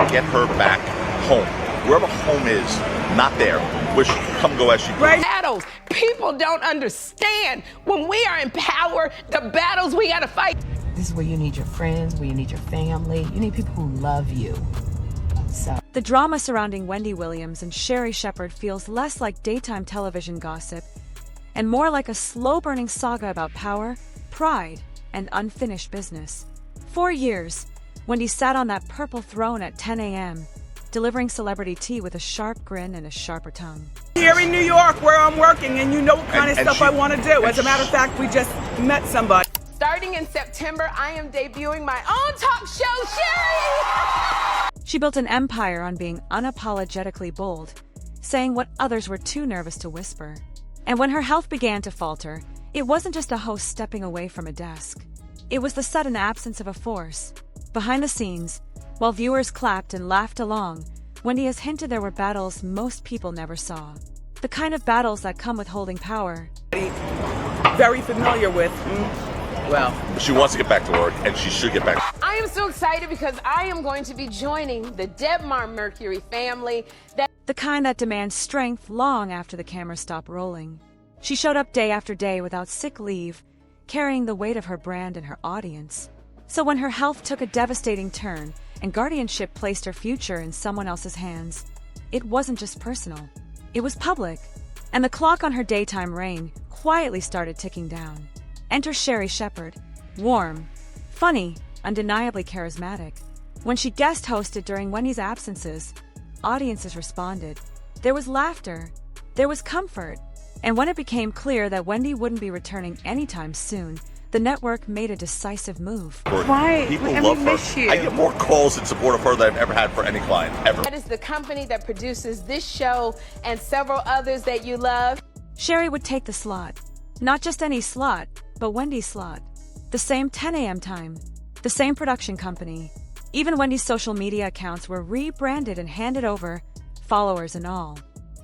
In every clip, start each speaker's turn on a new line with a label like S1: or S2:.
S1: get her back home. Wherever home is, not there. Where she come go as she goes.
S2: Right. Battles. People don't understand. When we are in power, the battles we gotta fight.
S3: This is where you need your friends, where you need your family. You need people who love you. So
S4: the drama surrounding Wendy Williams and Sherri Shepherd feels less like daytime television gossip and more like a slow-burning saga about power, pride, and unfinished business. For years, Wendy sat on that purple throne at 10 a.m., delivering celebrity tea with a sharp grin and a sharper tongue.
S5: Here in New York, where I'm working, and you know what kind of stuff I want to do. As a matter of fact, we just met somebody.
S2: Starting in September, I am debuting my own talk show, Sherri!
S4: She built an empire on being unapologetically bold, saying what others were too nervous to whisper. And when her health began to falter, it wasn't just a host stepping away from a desk. It was the sudden absence of a force. Behind the scenes, while viewers clapped and laughed along, Wendy has hinted there were battles most people never saw. The kind of battles that come with holding power.
S5: Very familiar with, well.
S1: She wants to get back to work, and she should get back.
S2: I am so excited because I am going to be joining the Debmar Mercury family.
S4: The kind that demands strength long after the cameras stop rolling. She showed up day after day without sick leave, carrying the weight of her brand and her audience. So when her health took a devastating turn and guardianship placed her future in someone else's hands, it wasn't just personal. It was public. And the clock on her daytime reign quietly started ticking down. Enter Sherri Shepherd. Warm, funny, undeniably charismatic. When she guest hosted during Wendy's absences, audiences responded. There was laughter. There was comfort. And when it became clear that Wendy wouldn't be returning anytime soon, the network made a decisive move.
S5: Right.
S1: People
S5: And
S1: love
S5: we
S1: her.
S5: miss you.
S1: I get more calls in support of her than I've ever had for any client, ever.
S2: That is the company that produces this show and several others that you love.
S4: Sherri would take the slot. Not just any slot, but Wendy's slot. The same 10 a.m. time. The same production company. Even Wendy's social media accounts were rebranded and handed over, followers and all.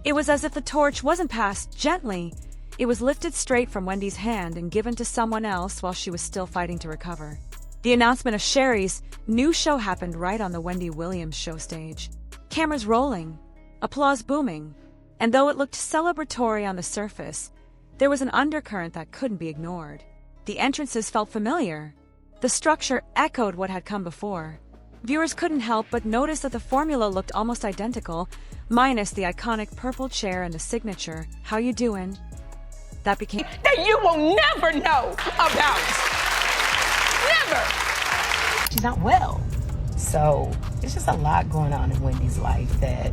S4: It was as if the torch wasn't passed gently. It was lifted straight from Wendy's hand and given to someone else while she was still fighting to recover. The announcement of Sherri's new show happened right on the Wendy Williams show stage. Cameras rolling, applause booming, and though it looked celebratory on the surface, there was an undercurrent that couldn't be ignored. The entrances felt familiar. The structure echoed what had come before. Viewers couldn't help but notice that the formula looked almost identical, minus the iconic purple chair and the signature, "How you doin'?" That became
S2: that you will never know about. Never.
S3: she's not well. So there's just a lot going on in Wendy's life that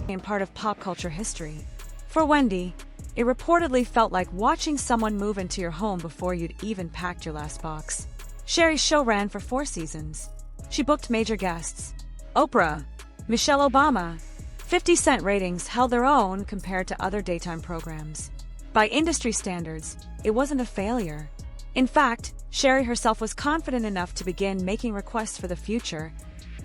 S4: became part of pop culture history. For Wendy, it reportedly felt like watching someone move into your home before you'd even packed your last box. Sherri's show ran for 4 seasons. She booked major guests. Oprah, Michelle Obama. 50 Cent ratings held their own compared to other daytime programs. By industry standards, it wasn't a failure. In fact, Sherri herself was confident enough to begin making requests for the future.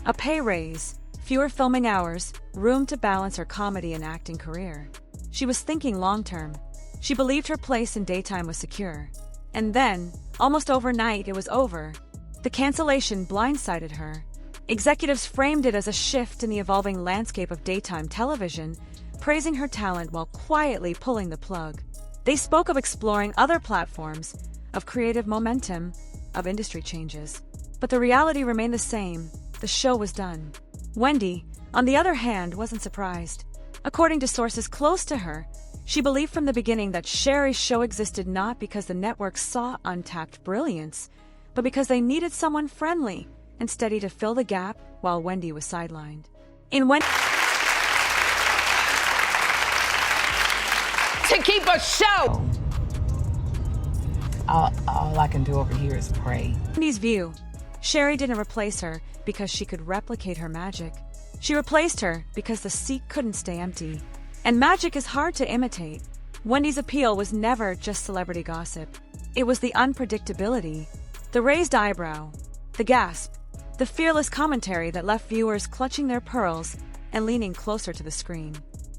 S4: A pay raise, fewer filming hours, room to balance her comedy and acting career. She was thinking long-term. She believed her place in daytime was secure. And then, almost overnight, it was over. The cancellation blindsided her. Executives framed it as a shift in the evolving landscape of daytime television, praising her talent while quietly pulling the plug. They spoke of exploring other platforms, of creative momentum, of industry changes. But the reality remained the same. The show was done. Wendy, on the other hand, wasn't surprised. According to sources close to her, she believed from the beginning that Sherri's show existed not because the network saw untapped brilliance, but because they needed someone friendly and steady to fill the gap while Wendy was sidelined.
S2: To keep a show.
S3: all I can do over here is pray.
S4: Wendy's view, Sherri didn't replace her because she could replicate her magic. She replaced her because the seat couldn't stay empty. And magic is hard to imitate. Wendy's appeal was never just celebrity gossip. It was the unpredictability, the raised eyebrow, the gasp, the fearless commentary that left viewers clutching their pearls and leaning closer to the screen.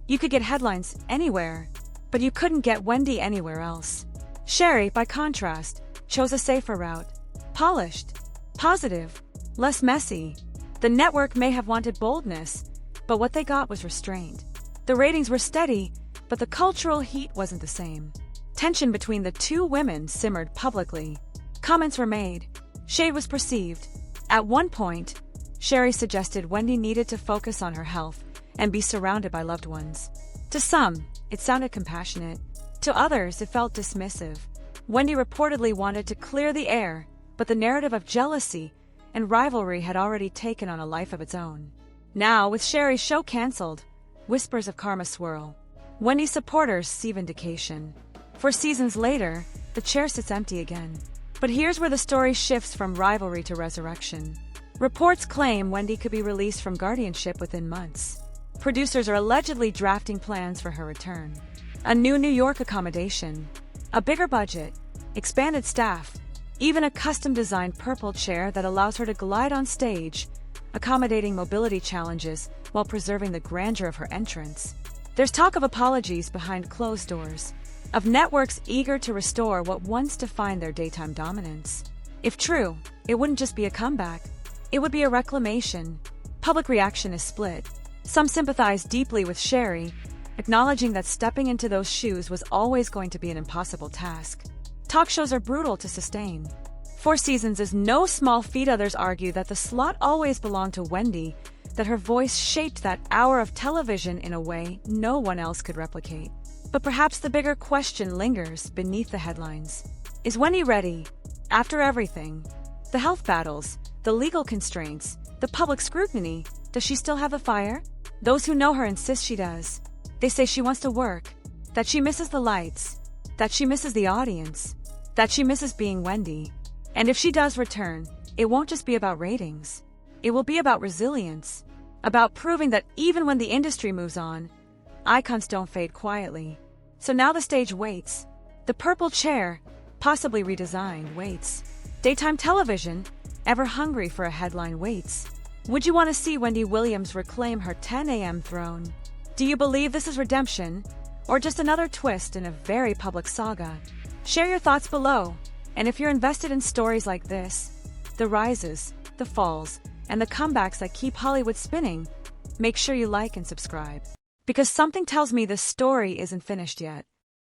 S4: You could get headlines anywhere, but you couldn't get Wendy anywhere else. Sherri, by contrast, chose a safer route. Polished, positive, less messy. The The network may have wanted boldness, but what they got was restraint. The ratings were steady, but the cultural heat wasn't the same. Tension between the two women simmered publicly. Comments were made. Shade was perceived. At one point, Sherri suggested Wendy needed to focus on her health and be surrounded by loved ones. To some, it sounded compassionate. To others, it felt dismissive. Wendy reportedly wanted to clear the air, but the narrative of jealousy and rivalry had already taken on a life of its own. Now, with Sherri's show canceled, whispers of karma swirl. Wendy's supporters see vindication. 4 seasons later, the chair sits empty again. But here's where the story shifts from rivalry to resurrection. Reports claim Wendy could be released from guardianship within months. Producers are allegedly drafting plans for her return. A new New York accommodation, a bigger budget, expanded staff, even a custom-designed purple chair that allows her to glide on stage, accommodating mobility challenges while preserving the grandeur of her entrance. There's talk of apologies behind closed doors, of networks eager to restore what once defined their daytime dominance. If true, it wouldn't just be a comeback. It would be a reclamation. Public reaction is split. Some sympathize deeply with Sherri, acknowledging that stepping into those shoes was always going to be an impossible task. Talk shows are brutal to sustain. 4 seasons is no small feat. Others argue that the slot always belonged to Wendy, that her voice shaped that hour of television in a way no one else could replicate. But perhaps the bigger question lingers beneath the headlines. Is Wendy ready? After everything, the health battles, the legal constraints, the public scrutiny, does she still have the fire? Those who know her insist she does. They say she wants to work, that she misses the lights, that she misses the audience, that she misses being Wendy. And if she does return, it won't just be about ratings. It will be about resilience, about proving that even when the industry moves on, icons don't fade quietly. So now the stage waits. The purple chair, possibly redesigned, waits. Daytime television, ever hungry for a headline, waits. Would you want to see Wendy Williams reclaim her 10 a.m. throne? Do you believe this is redemption, or just another twist in a very public saga? Share your thoughts below, and if you're invested in stories like this, the rises, the falls, and the comebacks that keep Hollywood spinning, make sure you like and subscribe. Because something tells me this story isn't finished yet.